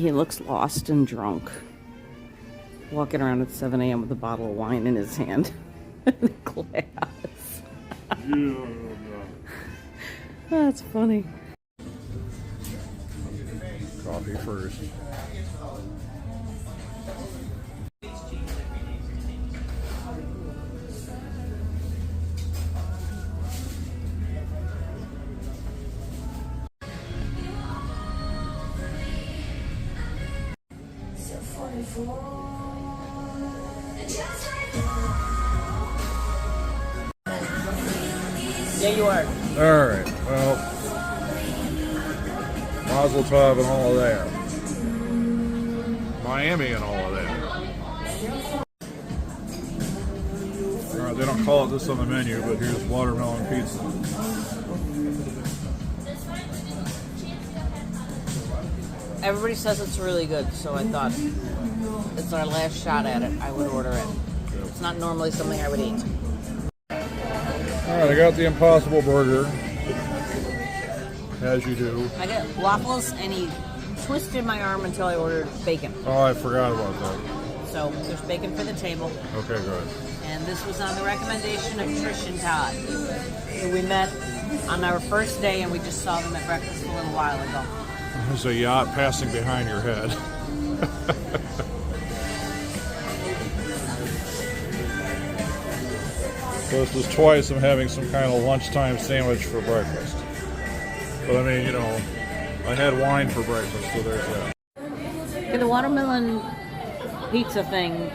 He looks lost and drunk. Walking around at 7 a.m. with a bottle of wine in his hand. And a glass. That's funny. Coffee first. Yeah, you are. Alright, well, Razzle Dazzle and all of that. Miami and all of that. Alright, they don't call it this on the menu, but here's watermelon pizza. Everybody says it's really good, so I thought it's our last shot at it. I would order it. It's not normally something I would eat. Alright, I got the Impossible Burger. As you do. I got waffles, and he twisted my arm until I ordered bacon. Oh, I forgot about that. So there's bacon for the table. Okay, good. And this was on the recommendation of Trish and Todd, who we met on our first day, and we just saw them at breakfast a little while ago. There's a yacht passing behind your head. So this was twice I'm having some kind of lunchtime sandwich for breakfast. But I mean, you know, I had wine for breakfast, so there's that. Okay, the watermelon pizza thing,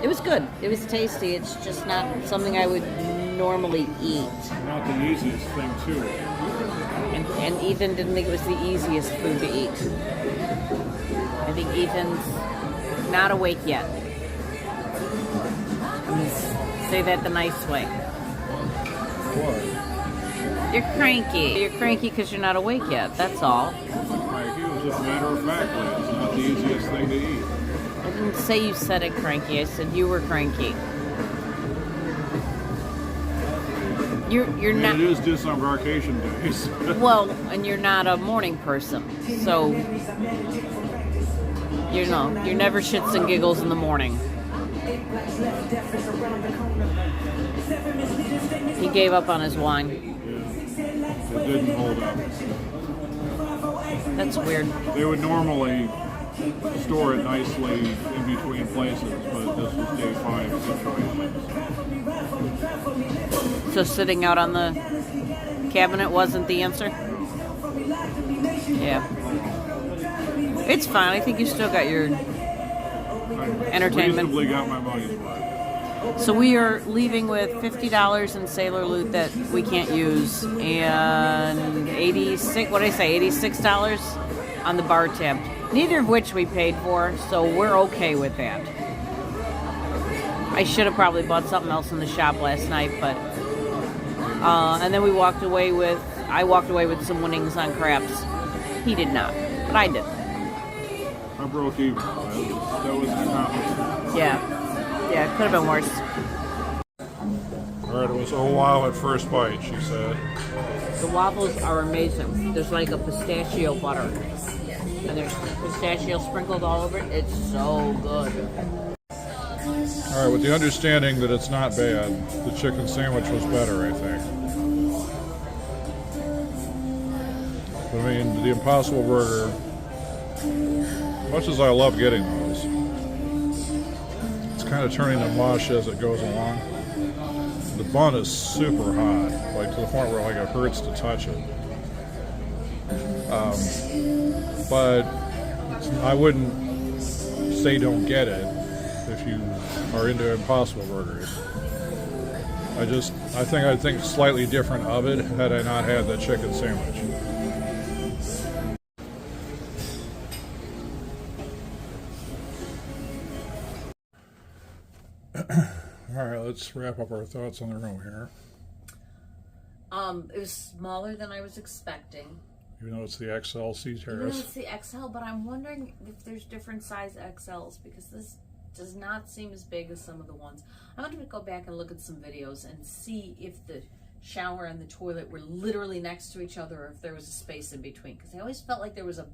it was good. It was tasty. It's just not something I would normally eat. Not the easiest thing, too. And Ethan didn't think it was the easiest food to eat. I think Ethan's not awake yet. Say that the nice way. What? You're cranky. You're cranky because you're not awake yet. That's all. Cranky was just matter of factly. It's not the easiest thing to eat. I didn't say you said it cranky. I said you were cranky. You're not. It is disembarkation days. Well, and you're not a morning person, so you know you're never shits and giggles in the morning. He gave up on his wine. Yeah, it didn't hold up. That's weird. They would normally store it nicely in between places, but this was day 5 situation. So sitting out on the cabinet wasn't the answer? Yeah. It's fine. I think you still got your entertainment. Reasonably got my money's worth. So we are leaving with $50 in sailor loot that we can't use, and $86 on the bar tab. Neither of which we paid for, so we're okay with that. I should have probably bought something else in the shop last night, but and then I walked away with some winnings on craps. He did not, but I did. I broke even. That was an accomplishment. Yeah, it could have been worse. Alright, it was a while at first bite, she said. The waffles are amazing. There's like a pistachio butter, and there's pistachio sprinkled all over it. It's so good. Alright, with the understanding that it's not bad, the chicken sandwich was better, I think. I mean, the Impossible Burger, much as I love getting those, it's kind of turning to mush as it goes along. The bun is super hot, like to the point where like it hurts to touch it. But I wouldn't say don't get it if you are into Impossible Burgers. I think I'd think slightly different of it had I not had the chicken sandwich. Alright, let's wrap up our thoughts on the room here. It was smaller than I was expecting. Even though it's the XL Sea Terrace. It's the XL, but I'm wondering if there's different size XLs, because this does not seem as big as some of the ones. I'm going to go back and look at some videos and see if the shower and the toilet were literally next to each other, or if there was a space in between, because I always felt like there was a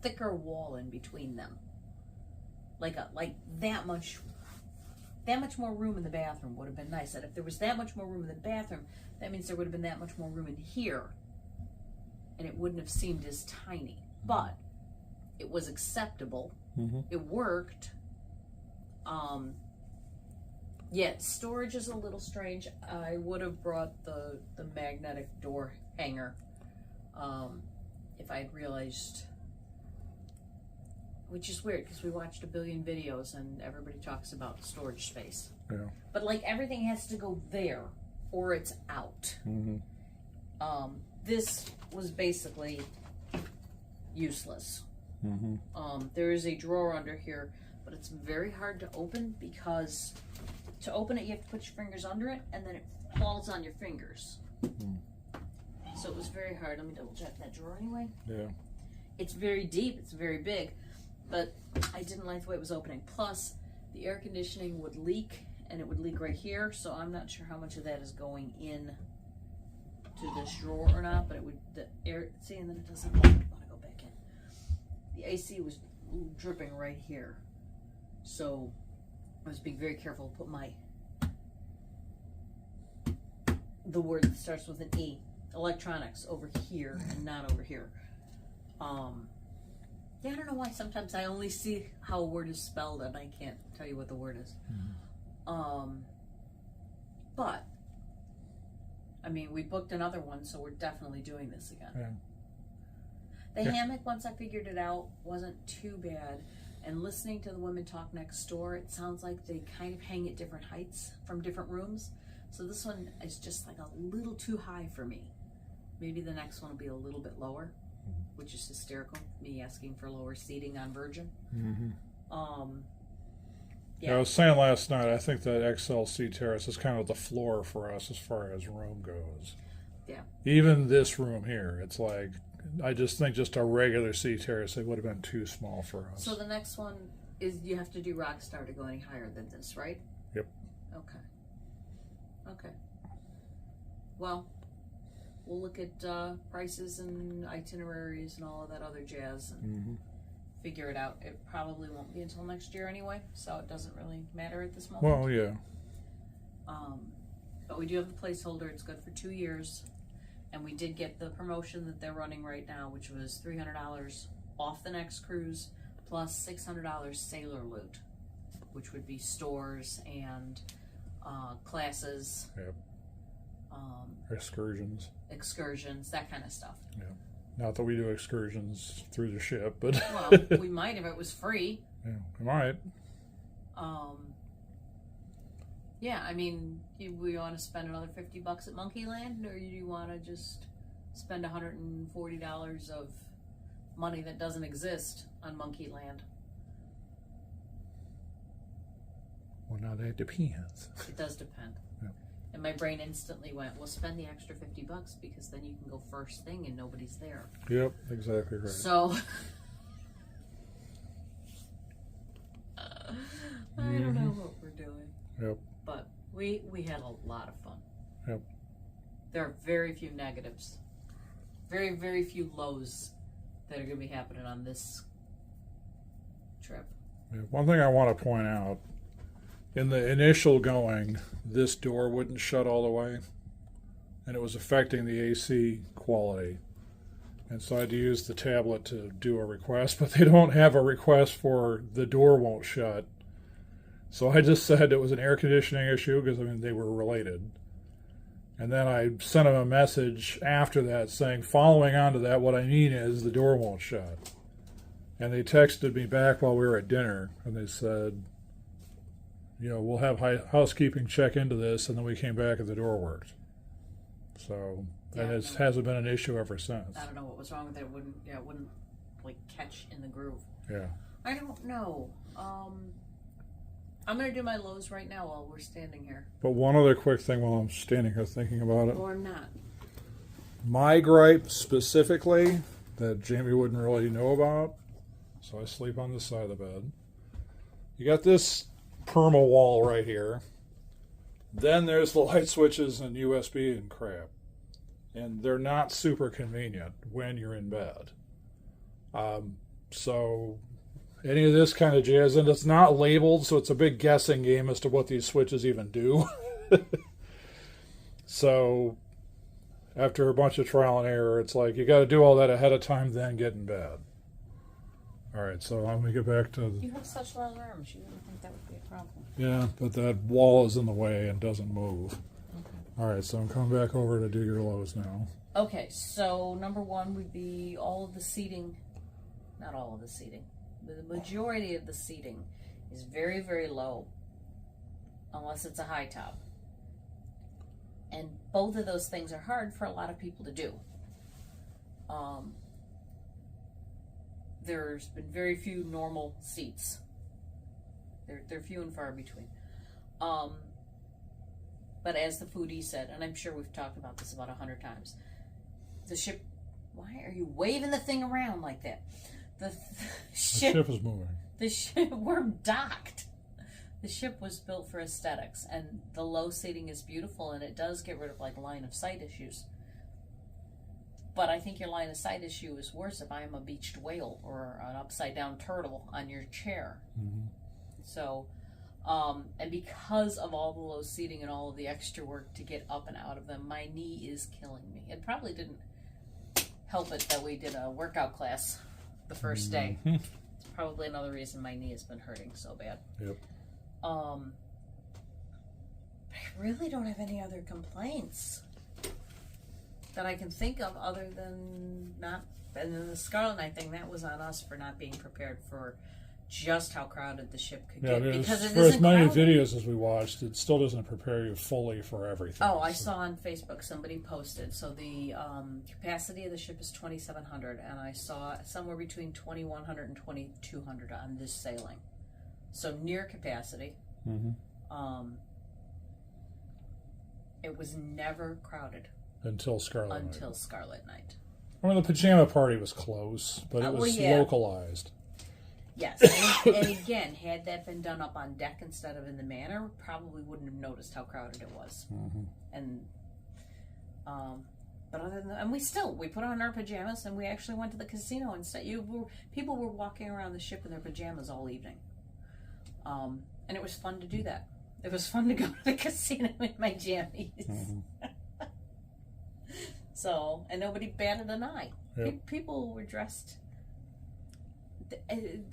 thicker wall in between them. Like that much more room in the bathroom would have been nice. And if there was that much more room in the bathroom, that means there would have been that much more room in here. And it wouldn't have seemed as tiny. But it was acceptable. Mm-hmm. It worked. Yeah, storage is a little strange. I would have brought the magnetic door hanger if I had realized, which is weird because we watched a billion videos and everybody talks about storage space. Yeah. But like everything has to go there or it's out. Mm-hmm. This was basically useless. Mm-hmm. There is a drawer under here, but it's very hard to open because to open it you have to put your fingers under it and then it falls on your fingers. Mm-hmm. So it was very hard. Let me double check that drawer anyway. Yeah. It's very deep, it's very big, but I didn't like the way it was opening. Plus, the air conditioning would leak, and it would leak right here, so I'm not sure how much of that is going in to this drawer or not, but it would, the air, see, and then it doesn't want to go back in. The AC was dripping right here, so I was being very careful to put the word that starts with an E, electronics, over here and not over here. Yeah, I don't know why sometimes I only see how a word is spelled and I can't tell you what the word is. Mm-hmm. But I mean, we booked another one, so we're definitely doing this again. Yeah. The hammock, once I figured it out, wasn't too bad. And listening to the women talk next door, it sounds like they kind of hang at different heights from different rooms. So this one is just like a little too high for me. Maybe the next one will be a little bit lower, which is hysterical, me asking for lower seating on Virgin. Mm-hmm. Yeah. I was saying last night, I think that XL Sea Terrace is kind of the floor for us as far as room goes. Yeah. Even this room here, it's like, I just think just a regular Sea Terrace, it would have been too small for us. So the next one is you have to do Rockstar to go any higher than this, right? Yep. Okay. Well, we'll look at prices and itineraries and all of that other jazz and figure it out. It probably won't be until next year anyway, so it doesn't really matter at this moment. Well, yeah. But we do have the placeholder. It's good for 2 years. And we did get the promotion that they're running right now, which was $300 off the next cruise, plus $600 sailor loot, which would be stores and classes. Yep. Excursions, that kind of stuff. Yeah. Not that we do excursions through the ship, but well, we might if it was free. Yeah, we might. Yeah, I mean, do we want to spend another $50 at Monkeyland, or do you want to just spend $140 of money that doesn't exist on Monkeyland? Well, now that depends. It does depend. Yeah. And my brain instantly went, well, spend the extra $50 because then you can go first thing and nobody's there. Yep, exactly right. So, I don't know what we're doing. Yep. But we had a lot of fun. Yep. There are very few negatives. Very, very few lows that are going to be happening on this trip. Yeah, one thing I want to point out, in the initial going, this door wouldn't shut all the way, and it was affecting the AC quality. And so I had to use the tablet to do a request, but they don't have a request for the door won't shut. So I just said it was an air conditioning issue because, I mean, they were related. And then I sent them a message after that saying, following on to that, what I mean is the door won't shut. And they texted me back while we were at dinner, and they said, you know, we'll have housekeeping check into this, and then we came back and the door worked. So, and it hasn't been an issue ever since. I don't know what was wrong with it. It wouldn't like catch in the groove. Yeah. I don't know. I'm going to do my lows right now while we're standing here. But one other quick thing while I'm standing here thinking about it. Or not. My gripe specifically, that Jamie wouldn't really know about, so I sleep on this side of the bed. You got this perma wall right here. Then there's the light switches and USB and crap. And they're not super convenient when you're in bed. So any of this kind of jazz, and it's not labeled, so it's a big guessing game as to what these switches even do. So after a bunch of trial and error, it's like you got to do all that ahead of time, then get in bed. All right, so let me get back to... You have such long arms. You wouldn't think that would be a problem. Yeah, but that wall is in the way and doesn't move. Okay. All right, so I'm coming back over to do your lows now. Okay, so number one would be all of the seating. Not all of the seating. The majority of the seating is very, very low. Unless it's a high top. And both of those things are hard for a lot of people to do. There's been very few normal seats. They're few and far between. But as the foodie said, and I'm sure we've talked about this about 100 times, the ship... Why are you waving the thing around like that? The ship is moving. The ship... We're docked. The ship was built for aesthetics, and the low seating is beautiful, and it does get rid of like line of sight issues. But I think your line of sight issue is worse if I am a beached whale or an upside down turtle on your chair. Mm-hmm. So, and because of all the low seating and all of the extra work to get up and out of them, my knee is killing me. It probably didn't help it that we did a workout class the first day. It's probably another reason my knee has been hurting so bad. Yep. But I really don't have any other complaints that I can think of other than not. And then the Scarlet Night thing, that was on us for not being prepared for just how crowded the ship could get. Because it for as isn't many crowded. videos as we watched, it still doesn't prepare you fully for everything. Oh, I saw on Facebook somebody posted. So the capacity of the ship is 2,700, and I saw somewhere between 2,100 and 2,200 on this sailing. So near capacity. Mm-hmm. It was never crowded Until Scarlet Night. until Scarlet Night. I mean, the pajama party was close, but it was localized. Yes, and again, had that been done up on deck instead of in the manor, probably wouldn't have noticed how crowded it was. Mm-hmm. And but other than that, and we put on our pajamas and we actually went to the casino instead. People were walking around the ship in their pajamas all evening, and it was fun to do that. It was fun to go to the casino in my jammies. Mm-hmm. So, and nobody batted an eye. Yep. People were dressed.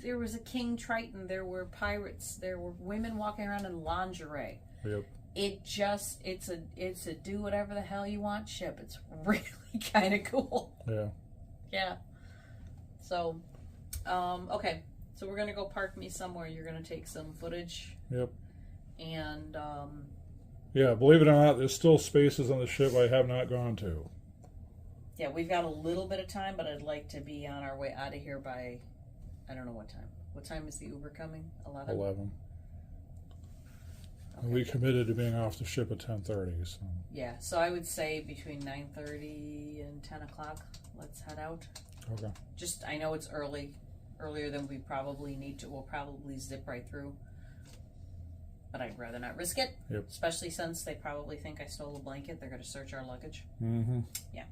There was a King Triton. There were pirates. There were women walking around in lingerie. Yep. It's a do whatever the hell you want ship. It's really kind of cool. Yeah. Yeah. So, okay. So we're gonna go park me somewhere. You're gonna take some footage. Yep. And yeah, believe it or not, there's still spaces on the ship I have not gone to. yeah, we've got a little bit of time, but I'd like to be on our way out of here by, I don't know what time. What time is the Uber coming? 11? 11. Okay. We committed to being off the ship at 10:30. So. Yeah, so I would say between 9:30 and 10 o'clock, let's head out. Okay. Just, I know it's earlier than we probably need to. We'll probably zip right through. But I'd rather not risk it. Yep. Especially since they probably think I stole a blanket. They're going to search our luggage. Mm-hmm. Yeah.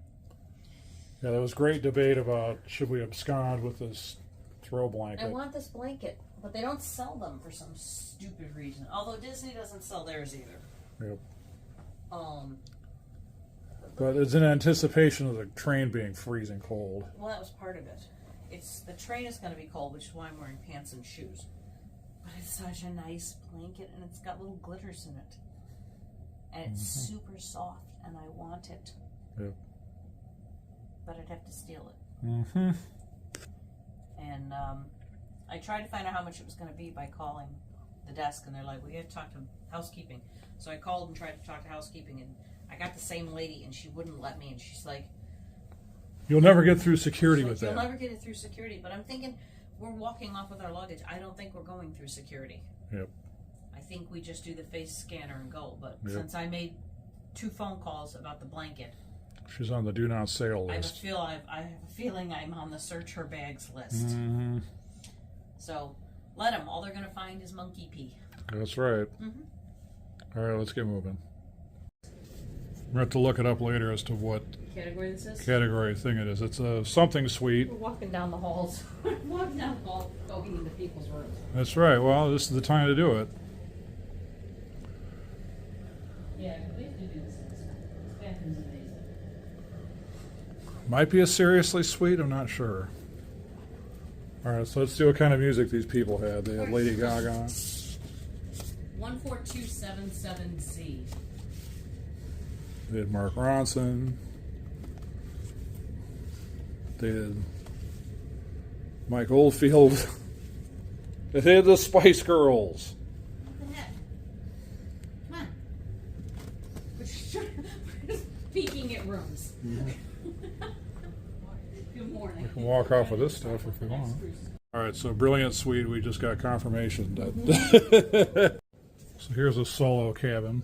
Yeah, there was great debate about should we abscond with this throw blanket. I want this blanket, but they don't sell them for some stupid reason. Although Disney doesn't sell theirs either. Yep. But it's in anticipation of the train being freezing cold. well, that was part of it. The train is going to be cold, which is why I'm wearing pants and shoes. But it's such a nice blanket, and it's got little glitters in it. And it's super soft, and I want it. Yep. But I'd have to steal it. Mm-hmm. And I tried to find out how much it was going to be by calling the desk, and they're like, we got to talk to housekeeping. So I called and tried to talk to housekeeping, and I got the same lady, and she wouldn't let me, and she's like... You'll never get through security with that. You'll never get it through security, but I'm thinking... We're walking off with our luggage. I don't think we're going through security. Yep. I think we just do the face scanner and go. But since I made 2 phone calls about the blanket, she's on the do not sail list. I have a feeling I'm on the search her bags list. Mm-hmm. So let them. All they're going to find is monkey pee. That's right. Mm-hmm. All right, let's get moving. We're going to have to look it up later as to what category this is? category thing it is. It's a something suite. We're walking down the halls. Walking down the hall, going into people's rooms. That's right. Well, this is the time to do it. Yeah, we have to do this. This bathroom's amazing. Might be a seriously suite. I'm not sure. All right, so let's see what kind of music these people had. They had Lady Gaga. 14277C. They had Mark Ronson. They had Mike Oldfield. They had the Spice Girls. What the heck? Come on. We're just peeking at rooms. Mm-hmm. Good morning. We can walk off with this stuff if we want. All right, so Brilliant Suite, we just got confirmation that. So here's a solo cabin.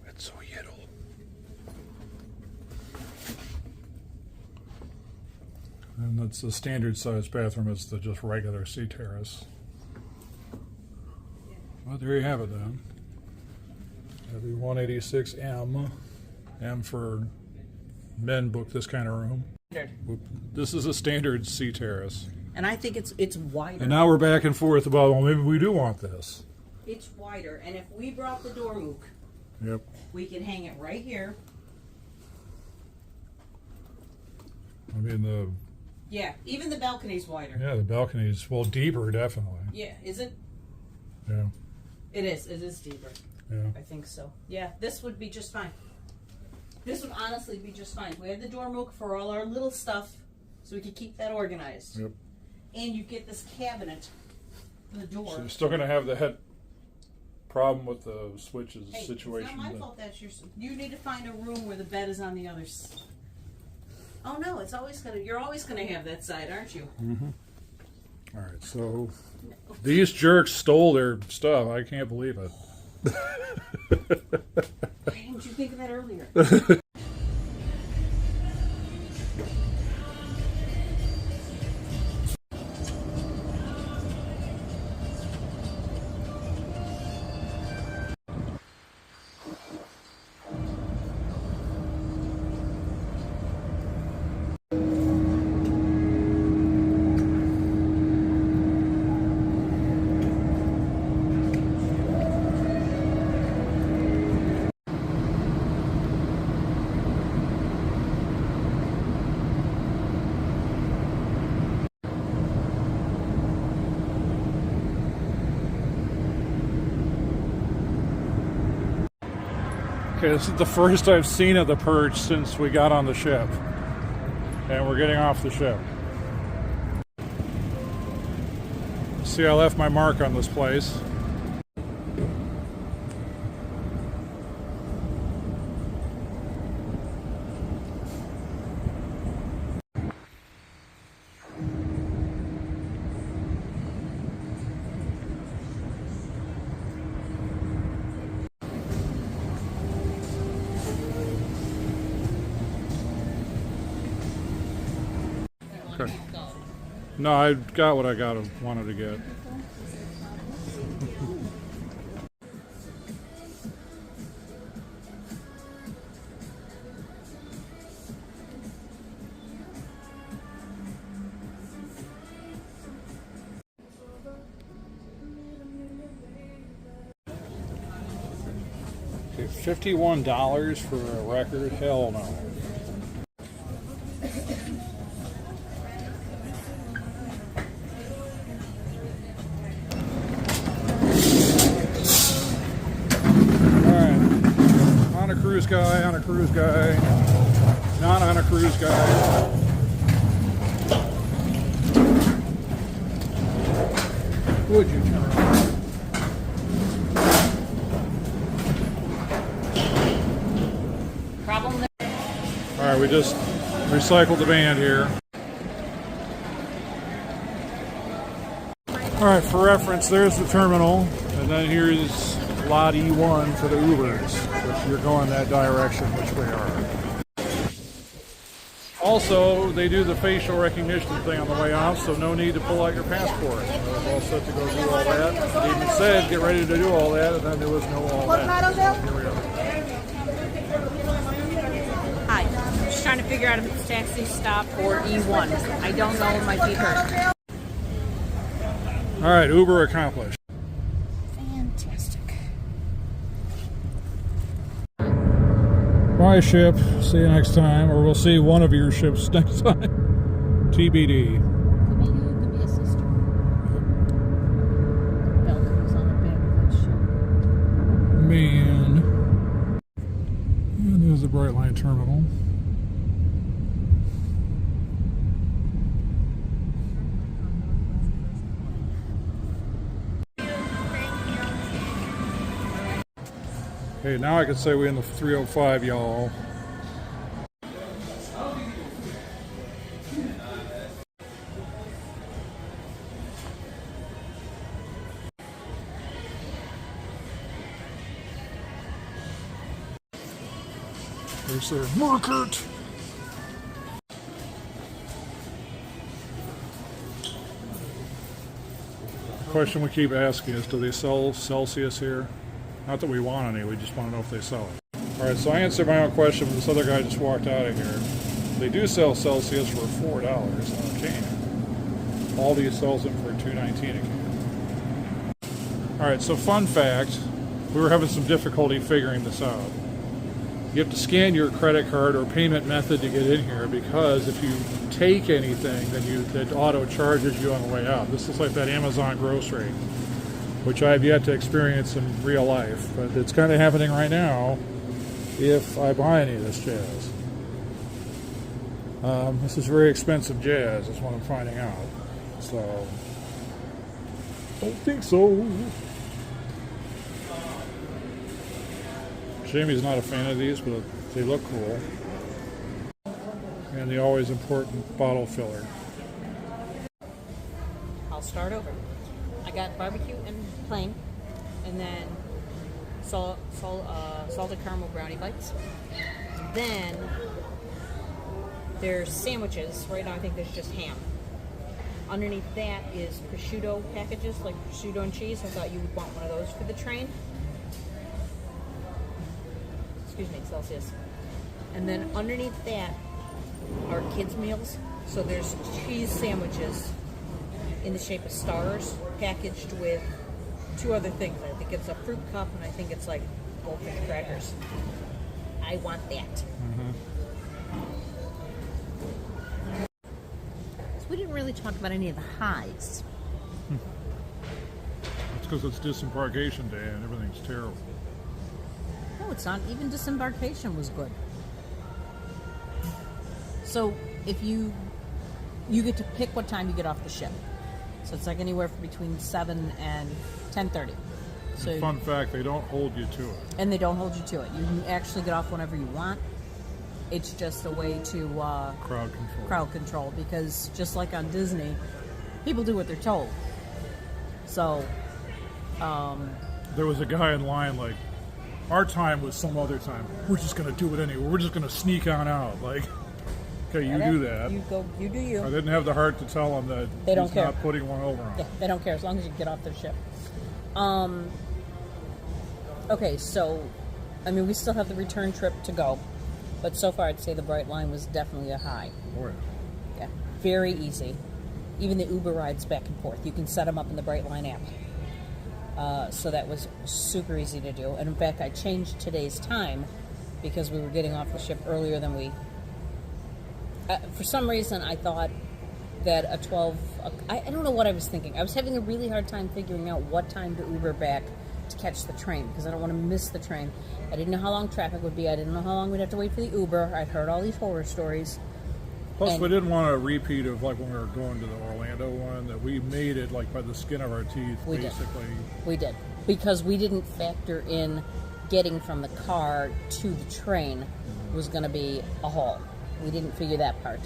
It's so yiddle. And that's the standard size bathroom. It's the just regular sea terrace. Well, there you have it then. That'd be 186M. M for men book this kind of room. This is a standard sea terrace. And I think it's wider. And now we're back and forth about, well, maybe we do want this. It's wider, and if we brought the Dormook, Yep. we could hang it right here. I mean, Yeah, even the balcony's wider. the balcony's, well, deeper, definitely. Yeah, is it? Yeah. It is. It is deeper. Yeah. I think so. Yeah, this would be just fine. This would honestly be just fine. We had the Dormook for all our little stuff, so we could keep that organized. Yep. And you get this cabinet for the door. So you're still going to have the head problem with the switches Hey, situation. it's not my fault that's your. You need to find a room where the bed is on the other side. Oh no, it's always gonna. You're always gonna have that side, aren't you? Mm-hmm. All right, so these jerks stole their stuff. I can't believe it. Why didn't you think of that earlier? Okay, this is the first I've seen of the perch since we got on the ship. And we're getting off the ship. See, I left my mark on this place. Okay. No, I got what I wanted to get. Okay, $51 for a record? Hell no. Cruise guy, on a cruise guy, not on a cruise guy. Would you turn? Problem there. All right, we just recycled the band here. All right, for reference, there's the terminal, and then here's Lot E1 for the Ubers, if you're going that direction, which we are. Also, they do the facial recognition thing on the way off, so no need to pull out your passport. All set to go do all that. They even said, get ready to do all that, and then there was no all that. So here we are. just trying to figure out if it's taxi stop or E1. I don't know. My feet hurt. All right, Uber accomplished. Fantastic. Bye, ship. See you next time, or we'll see one of your ships next time. TBD. Could be you, could be a sister. Balcony's on the back of that ship. Man. And there's the Brightline terminal. Okay, now I can say we're in the 305, y'all. There's their market. The question we keep asking is, do they sell Celsius here? Not that we want any, we just want to know if they sell it. Alright, so I answered my own question, but this other guy just walked out of here. They do sell Celsius for $4 on a can. Aldi sells them for $2.19 a can. Alright, so fun fact, we were having some difficulty figuring this out. You have to scan your credit card or payment method to get in here, because if you take anything, then it auto charges you on the way out. This is like that Amazon grocery, which I've yet to experience in real life, but it's kind of happening right now if I buy any of this jazz. This is very expensive jazz, is what I'm finding out. So, don't think so. Jamie's not a fan of these, but they look cool. And the always important bottle filler. I'll start over. I got barbecue and plain, and then salted caramel brownie bites. Then there's sandwiches. Right now I think there's just ham. Underneath that is prosciutto packages, like prosciutto and cheese. I thought you would want one of those for the train. Excuse me, Celsius. And then underneath that are kids' meals. So there's cheese sandwiches in the shape of stars, packaged with two other things. I think it's a fruit cup, and I think it's like goldfish crackers. I want that. So we didn't really talk about any of the highs. That's because it's disembarkation day and everything's terrible. No, it's not. Even disembarkation was good. So if you get to pick what time you get off the ship. So it's like anywhere from between 7 and 10:30. So fun fact, they don't hold you to it. And they don't hold you to it. You can actually get off whenever you want. It's just a way to crowd control, because just like on Disney, people do what they're told. So there was a guy in line like, our time was some other time. We're just going to do it anyway. We're just going to sneak on out. Like, okay, you do that. You go. You do you. I didn't have the heart to tell him that They don't he's care. not putting one over on. Yeah, they don't care as long as you get off their ship. Okay, so, I mean, we still have the return trip to go, but so far I'd say the Brightline was definitely a high. Oh, yeah. Yeah, very easy. Even the Uber rides back and forth, you can set them up in the Brightline app. So that was super easy to do. And in fact, I changed today's time because we were getting off the ship earlier than we... for some reason, I thought that a 12... I don't know what I was thinking. I was having a really hard time figuring out what time to Uber back to catch the train, because I don't want to miss the train. I didn't know how long traffic would be. I didn't know how long we'd have to wait for the Uber. I'd heard all these horror stories. Plus, we didn't want a repeat of like when we were going to the Orlando one, that we made it like by the skin of our teeth, basically. We did. Because we didn't factor in getting from the car to the train was going to be a haul. We didn't figure that part.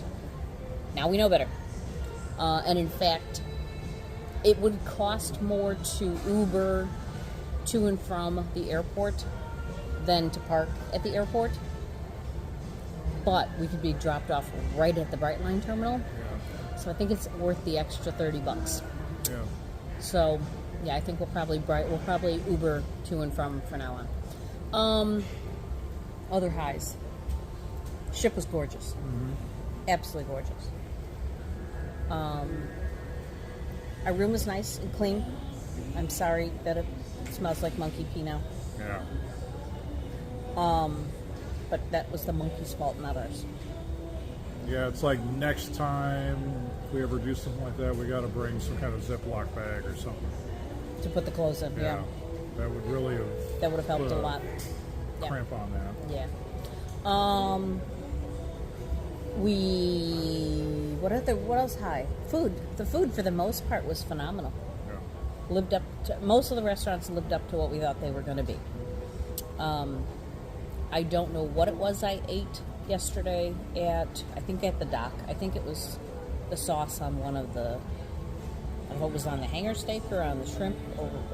Now we know better. And in fact, it would cost more to Uber to and from the airport than to park at the airport. But we could be dropped off right at the Brightline terminal. Yeah. So I think it's worth the extra $30. Yeah. So, yeah, I think we'll probably Uber to and from now on. Other highs. Ship was gorgeous. Absolutely gorgeous. Our room was nice and clean. I'm sorry that it smells like monkey pee now. Yeah. But that was the monkey's fault, not ours. Yeah, it's like next time if we ever do something like that, we got to bring some kind of Ziploc bag or something. To put the clothes in, yeah. That would really have... That would have helped a lot. Cramp on that. Yeah. What else high? Food. The food for the most part was phenomenal. Yeah. Lived up to, most of the restaurants lived up to what we thought they were going to be. I don't know what it was I ate yesterday at the dock. I think it was the sauce on one of the, I don't know if it was on the hanger steak or on the shrimp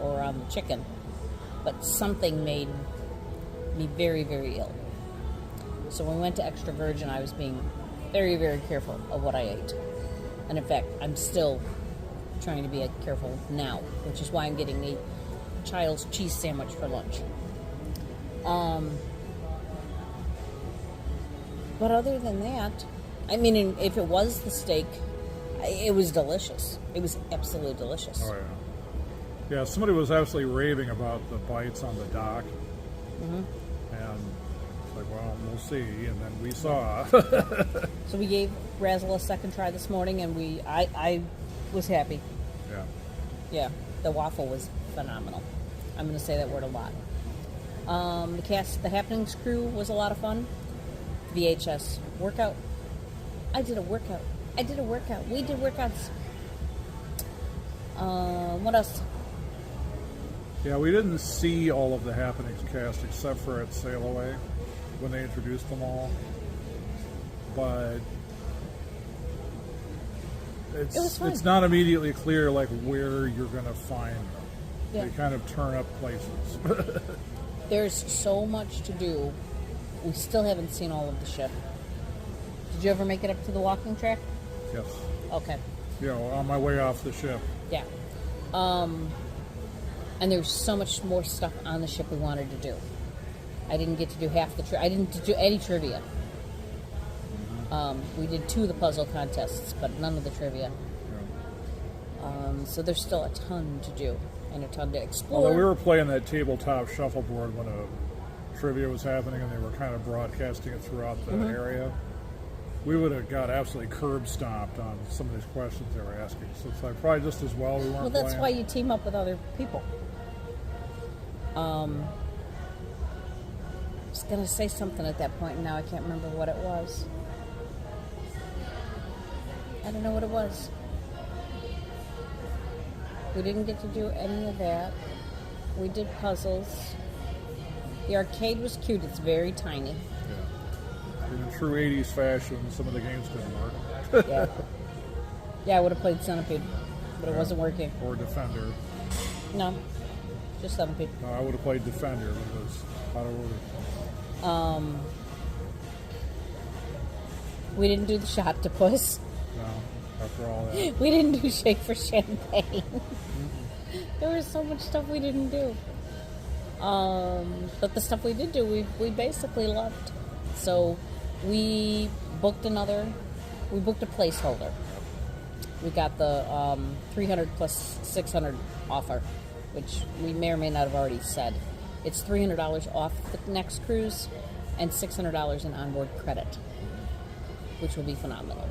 or on the chicken. But something made me very, very ill. So when we went to Extra Virgin, I was being very, very careful of what I ate. And in fact, I'm still trying to be careful now, which is why I'm getting a child's cheese sandwich for lunch. But other than that, I mean, if it was the steak, it was delicious. It was absolutely delicious. Oh, yeah. Yeah, somebody was absolutely raving about the bites on the dock. And it's like, well, we'll see. And then we saw. So we gave Razzle a second try this morning, and I was happy. Yeah. Yeah, the waffle was phenomenal. I'm going to say that word a lot. The Happenings crew was a lot of fun. VHS workout. I did a workout. We did workouts. What else? Yeah, we didn't see all of the Happenings cast except for at Sail Away when they introduced them all. But it's not immediately clear like where you're going to find them. Yeah. They kind of turn up places. There's so much to do. We still haven't seen all of the ship. Did you ever make it up to the walking track? Yes. Okay. You know, on my way off the ship. Yeah. And there's so much more stuff on the ship we wanted to do. I didn't get to do half the I didn't do any trivia. We did 2 of the puzzle contests, but none of the trivia. Yeah. So there's still a ton to do and a ton to explore. Although we were playing that tabletop shuffleboard when a trivia was happening and they were kind of broadcasting it throughout the area, we would have got absolutely curb stomped on some of these questions they were asking. So it's like probably just as well we weren't playing. Well, that's why you team up with other people. I was going to say something at that point, and now I can't remember what it was. I don't know what it was. We didn't get to do any of that. We did puzzles. The arcade was cute. It's very tiny. Yeah. In true 80s fashion, some of the games didn't work. Yeah. Yeah, I would have played Centipede, but it wasn't working. Or Defender. No, just Centipede. No, I would have played Defender because out of order. We didn't do the Shot-to-Puss. No, after all that. We didn't do Shake for Champagne. There was so much stuff we didn't do. But the stuff we did do, we basically loved. So we booked a placeholder. We got the 300 plus 600 offer, which we may or may not have already said. It's $300 off the next cruise and $600 in onboard credit, which will be phenomenal.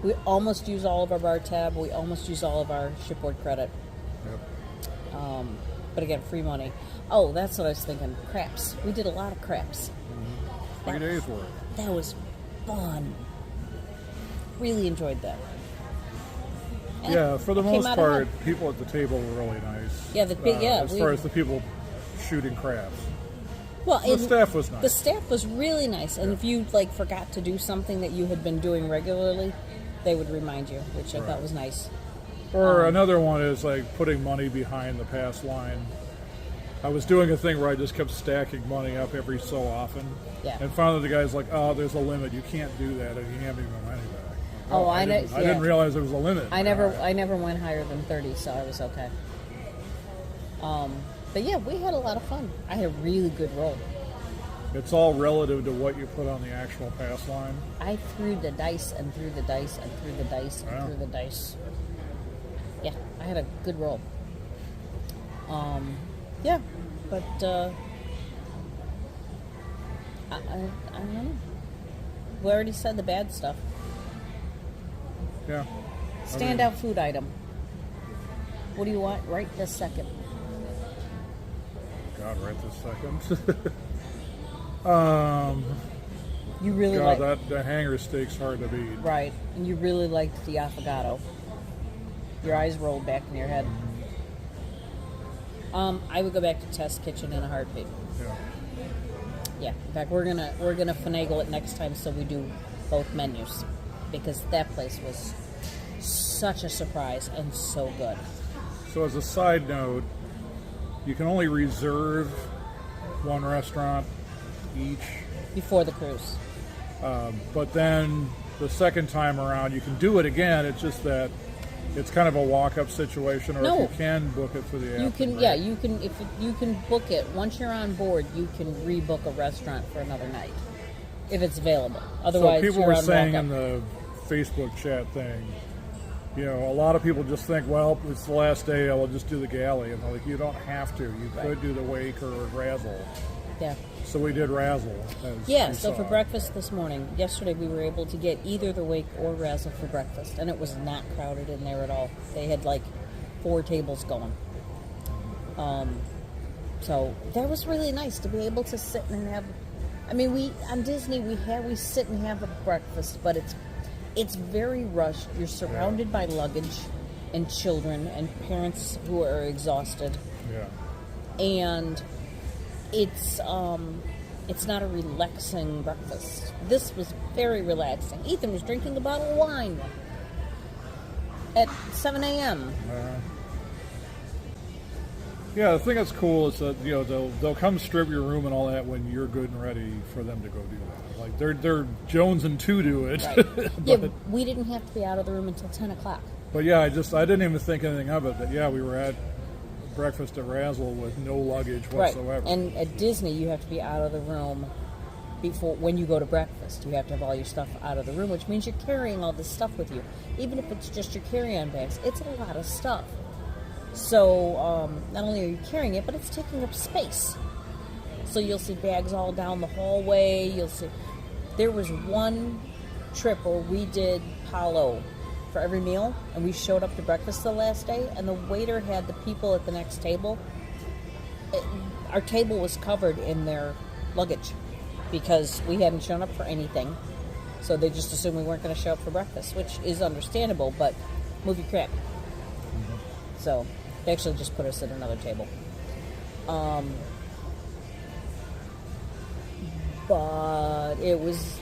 We almost use all of our bar tab. We almost use all of our shipboard credit. Yep. But again, free money. Oh, that's what I was thinking. Craps. We did a lot of craps. 3 days worth. That was fun. Really enjoyed that. And yeah, for the most part, people at the table were really nice. Yeah, as far as the people shooting crabs. Well, the staff was nice. The staff was really nice, and if you forgot to do something that you had been doing regularly, they would remind you, which I thought was nice. Or another one is putting money behind the pass line. I was doing a thing where I just kept stacking money up every so often. Yeah. And finally the guy's like, "Oh, there's a limit. You can't do that." And he handed me my money back. I didn't realize there was a limit. I never went higher than 30, so I was okay. But yeah, we had a lot of fun. I had a really good roll. It's all relative to what you put on the actual pass line. I threw the dice and threw the dice and threw the dice and threw the dice. Yeah, I had a good roll. Yeah, but I don't know. We already said the bad stuff. Yeah. Standout food item. What do you want right this second? God, right this second. You really God, like the hanger steak's hard to beat. right, and you really liked the affogato. Your eyes rolled back in your head. I would go back to Test Kitchen in a heartbeat. Yeah. Yeah. In fact, we're gonna finagle it next time so we do both menus, because that place was such a surprise and so good. So as a side note, you can only reserve one restaurant each. Before the cruise. But then the second time around, you can do it again. It's just that it's kind of a walk-up situation, or No. if you can book it for the You afternoon. can, yeah, you can, if you can book it once you're on board, you can rebook a restaurant for another night if it's available. Otherwise, So people you're were on saying walk-up. in the Facebook chat thing, you know, a lot of people just think, well, it's the last day, I will just do the galley. And they're like, you don't have to. You could do the wake or Razzle. Yeah. So we did Razzle. As Yeah, you so saw. for breakfast this morning, yesterday we were able to get either the Wake or Razzle for breakfast, and it was not crowded in there at all. They had like 4 tables going. So that was really nice to be able to sit and have. I mean, we on Disney we sit and have a breakfast, but it's very rushed. You're surrounded by luggage and children and parents who are exhausted, Yeah. and it's not a relaxing breakfast. This was very relaxing. Ethan was drinking a bottle of wine at 7 a.m. Yeah, the thing that's cool is that, you know, they'll come strip your room and all that when you're good and ready for them to go do that. Like they're jonesing to do it. Right. Yeah, we didn't have to be out of the room until 10 o'clock. But yeah, I didn't even think anything of it. But yeah, we were at breakfast at Razzle with no luggage whatsoever. Right. And at Disney, you have to be out of the room when you go to breakfast. You have to have all your stuff out of the room, which means you're carrying all this stuff with you. Even if it's just your carry-on bags, it's a lot of stuff. So not only are you carrying it, but it's taking up space. So you'll see bags all down the hallway. You'll see. There was one trip where we did Palo for every meal, and we showed up to breakfast the last day, and the waiter had the people at the next table. Our table was covered in their luggage because we hadn't shown up for anything. So they just assumed we weren't going to show up for breakfast, which is understandable, but move your crap. So they actually just put us at another table. But it was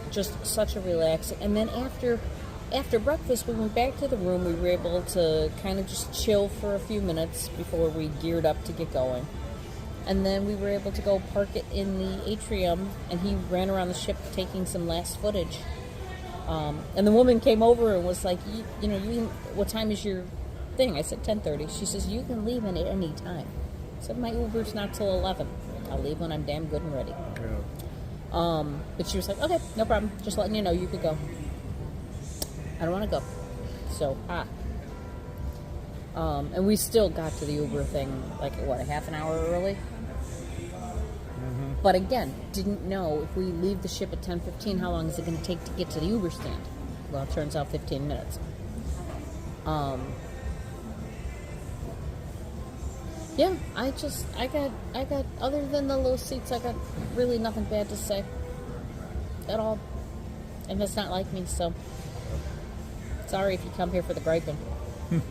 just such a relaxing. And then after breakfast, we went back to the room. We were able to kind of just chill for a few minutes before we geared up to get going. And then we were able to go park it in the atrium, and he ran around the ship taking some last footage. And the woman came over and was like, what time is your thing? I said 10:30. She says, you can leave in at any time. I said, my Uber's not till 11. I'll leave when I'm damn good and ready. Yeah. But she was like, okay, no problem. Just letting you know you could go. I don't want to go. So, and we still got to the Uber thing, like, a half an hour early? Mm-hmm. But again, didn't know if we leave the ship at 10:15, how long is it going to take to get to the Uber stand? Well, it turns out 15 minutes. Yeah, I got, other than the low seats, I got really nothing bad to say at all. And it's not like me, so sorry if you come here for the griping. You're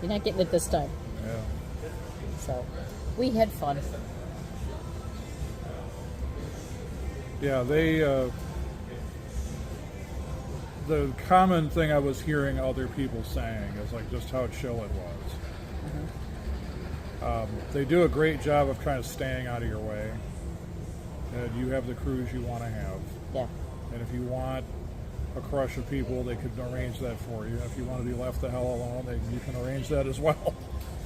not getting it this time. Yeah. So, we had fun. Yeah, the common thing I was hearing other people saying is like just how chill it was. They do a great job of kind of staying out of your way. And you have the cruise you want to have. Yeah. And if you want a crush of people, they could arrange that for you. If you want to be left the hell alone, you can arrange that as well.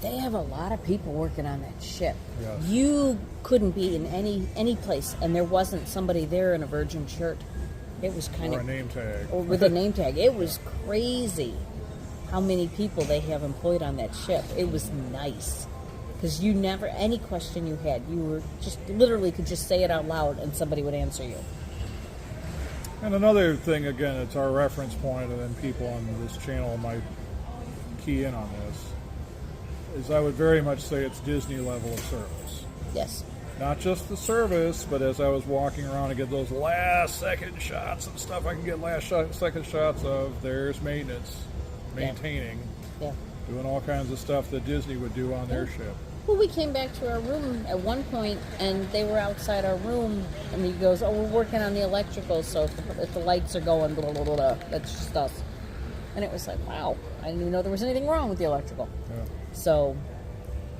They have a lot of people working on that ship. Yes. You couldn't be in any place, and there wasn't somebody there in a Virgin shirt. It was kind Or of a name tag. or with a name tag. It was crazy how many people they have employed on that ship. It was nice because you never any question you had, you were just literally could just say it out loud, and somebody would answer you. And another thing, again, it's our reference point, and then people on this channel might key in on this, is I would very much say it's Disney level of service. Yes. Not just the service, but as I was walking around to get those last second shots and stuff I can get second shots of, there's maintenance, maintaining, doing all kinds of stuff that Disney would do on their ship. Well, we came back to our room at one point, and they were outside our room, and he goes, "Oh, we're working on the electrical, so if the lights are going, blah, blah, blah, blah, that's just us." And it was like, wow, I didn't even know there was anything wrong with the electrical. Yeah. So,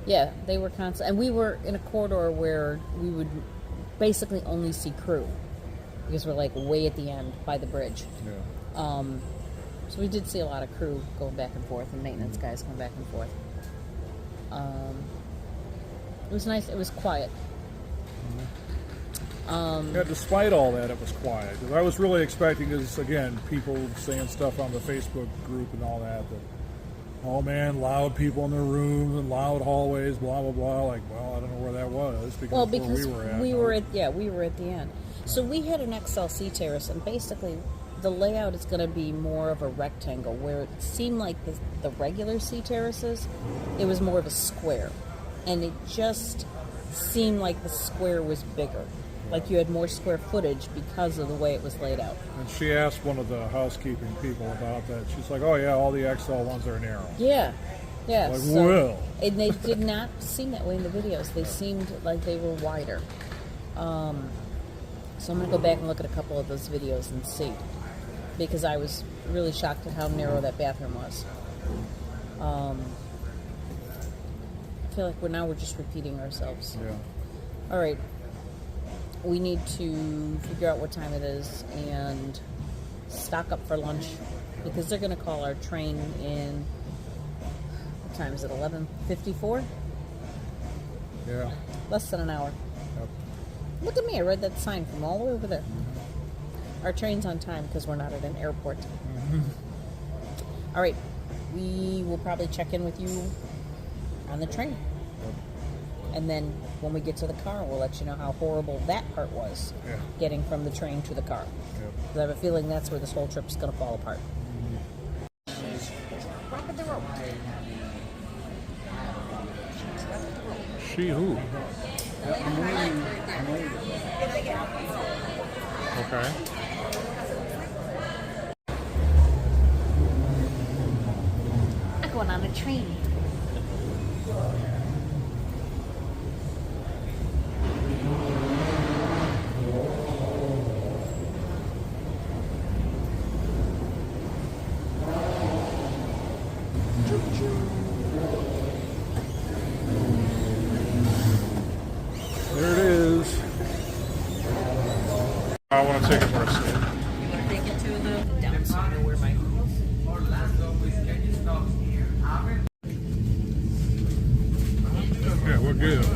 yeah, they were constant. And we were in a corridor where we would basically only see crew, because we're like way at the end by the bridge. Yeah. So we did see a lot of crew going back and forth, and maintenance guys going back and forth. It was nice. It was quiet. Yeah, despite all that, it was quiet. Because I was really expecting, because again, people saying stuff on the Facebook group and all that, oh man, loud people in their rooms and loud hallways, blah blah blah. Like, well, I don't know where that was because where we were at. We were at the end. So we had an XL Sea Terrace, and basically the layout is going to be more of a rectangle, where it seemed like the regular sea terraces, it was more of a square, and it just seemed like the square was bigger. Like you had more square footage because of the way it was laid out. And she asked one of the housekeeping people about that. She's like, "Oh yeah, all the XL ones are narrow." Yeah, yeah. Like, well. And they did not seem that way in the videos. They seemed like they were wider. So I'm going to go back and look at a couple of those videos and see, because I was really shocked at how narrow that bathroom was. I feel like we're just repeating ourselves. Yeah. All right. We need to figure out what time it is and stock up for lunch, because they're going to call our train in, what time is it, 11:54? Yeah. Less than an hour. Yep. Look at me, I read that sign from all the way over there. Our train's on time because we're not at an airport. All right, we will probably check in with you on the train. And then when we get to the car, we'll let you know how horrible that part was, getting from the train to the car. Because I have a feeling that's where this whole trip's going to fall apart. She who? Okay. I'm going on a train. There it is. I want to take it for a second. You want to take it to the down somewhere where my... Yeah, what gives?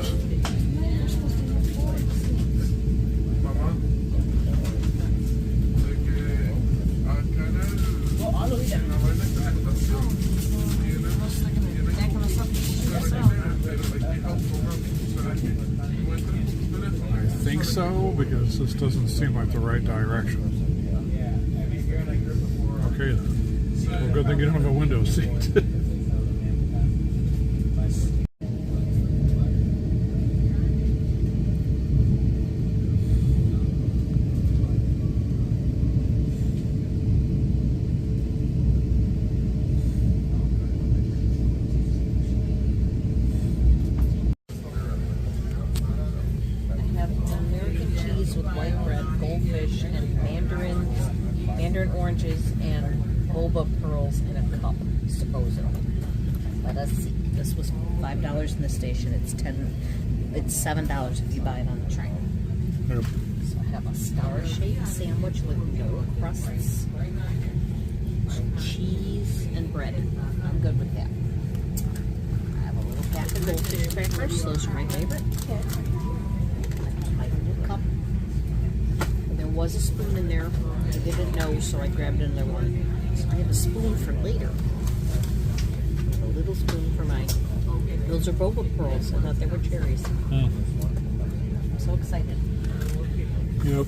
I think so, because this doesn't seem like the right direction. Okay then. Well, good thing you don't have a window seat. Mandarin oranges and boba pearls in a cup, supposedly. Let us see. This was $5 in the station. It's $7 if you buy it on the train. Yep. So I have a star-shaped sandwich with no crusts, cheese, and bread. I'm good with that. I have a little goldfish crackers. Those are my favorite. My little cup. There was a spoon in there. I didn't know, so I grabbed another one. So I have a spoon for later. A little spoon for my... Those are boba pearls. I thought they were cherries. I'm so excited. Yep.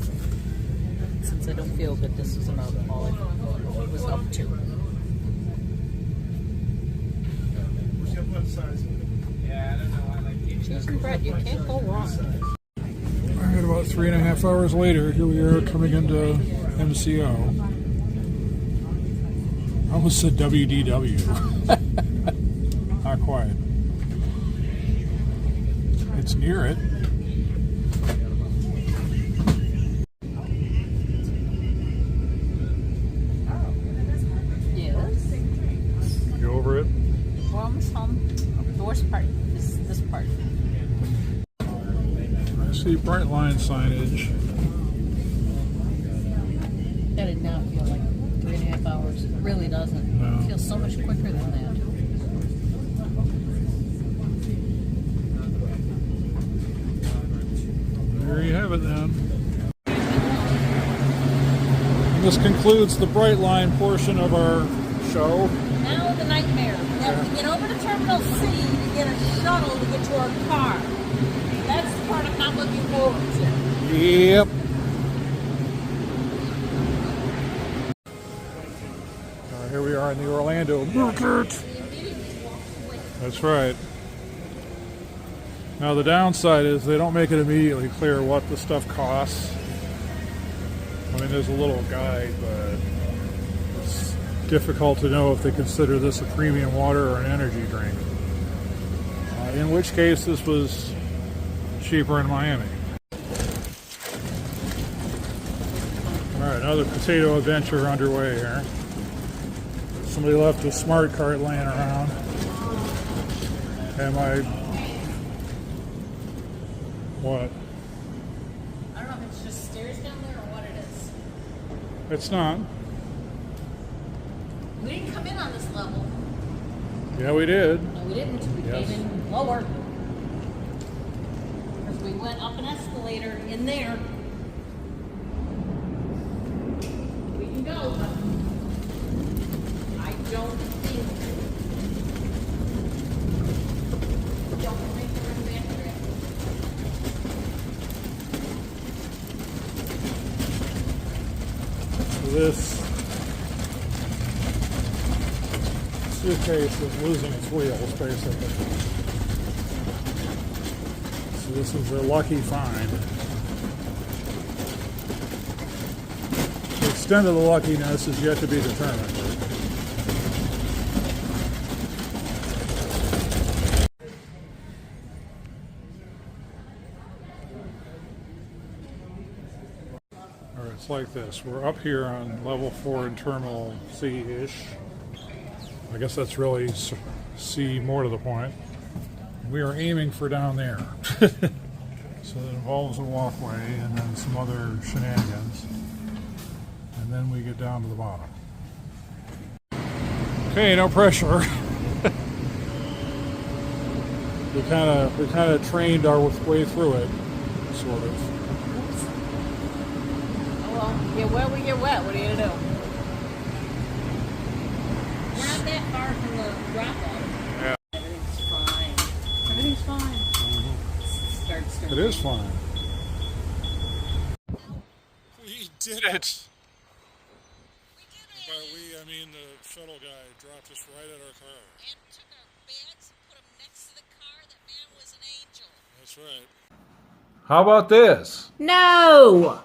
Since I don't feel good, this is about all I was up to. Cheese and bread, you can't go wrong. Alright, about 3.5 hours later, here we are coming into MCO. I almost said WDW. Not quite. It's near it. Yes. You over it? We're almost home. The worst part is this part. I see Brightline signage. That did not feel like 3.5 hours. It really doesn't. No. It feels so much quicker than that. There you have it then. This concludes the Brightline portion of our show. Now the nightmare. Now we get over to Terminal C to get a shuttle to get to our car. That's the part I'm not looking forward to. Yep. Here we are in the Orlando market. That's right. Now the downside is they don't make it immediately clear what the stuff costs. I mean, there's a little guide, but it's difficult to know if they consider this a premium water or an energy drink. In which case, this was cheaper in Miami. Alright, another potato adventure underway here. Somebody left a smart cart laying around. And my... What? I don't know if it's just stairs down there or what it is. It's not. We didn't come in on this level. Yeah, we did. No, we didn't. We Yes. came in lower. Because we went up an escalator in there. We can go. I don't think. Don't think we're in the bathroom. This suitcase is losing its wheels, basically. So this is a lucky find. The extent of the luckiness is yet to be determined. It's like this. We're up here on level 4 in Terminal C-ish. I guess that's really C more to the point. We are aiming for down there. So it involves a walkway and then some other shenanigans. And then we get down to the bottom. Okay, no pressure. we kind of trained our way through it, sort of. Get wet, we get wet. What are you going to do? We're not that far from the drop-off. Yeah. Everything's fine. Everything's fine. It is fine. We did it. We did it. By we, I mean the shuttle guy dropped us right at our car. And took our bags and put them next to the car. That man was an angel. That's right. How about this? No!